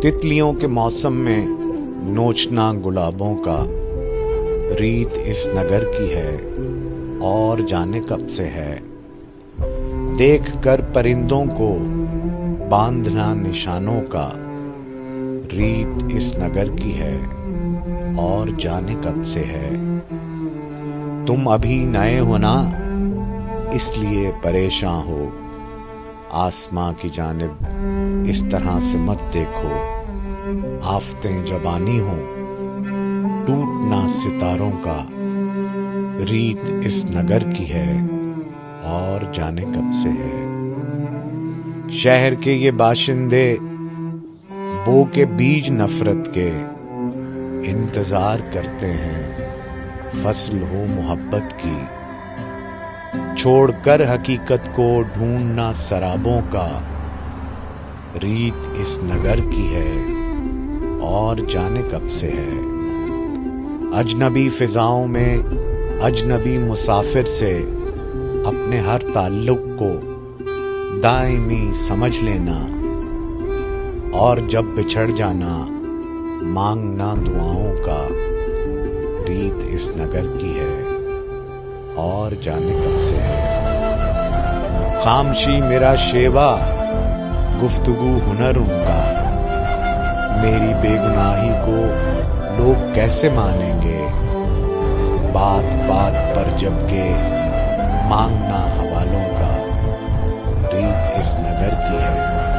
तितलियों के मौसम में नोचना गुलाबों का रीत इस नगर की है और जाने कब से है। देख कर परिंदों को बांधना निशानों का रीत इस नगर की है और जाने कब से है। तुम अभी नए हो ना इसलिए परेशान हो, आसमां की जानिब इस तरह से मत देखो। आफतें जब आनी हो टूटना सितारों का रीत इस नगर की है और जाने कब से है। शहर के ये बाशिंदे बो के बीज नफरत के इंतजार करते हैं फसल हो मोहब्बत की। छोड़कर हकीकत को ढूंढना शराबों का रीत इस नगर की है और जाने कब से है। अजनबी फिजाओं में अजनबी मुसाफिर से अपने हर ताल्लुक को दायमी समझ लेना और जब बिछड़ जाना मांगना दुआओं का रीत इस नगर की है और जाने कब से है। खामशी मेरा शेवा गुफ्तगू हुनर उनका, मेरी बेगुनाही को लोग कैसे मानेंगे। बात बात पर जबकि मांगना हवालों का रीत इस नगर की है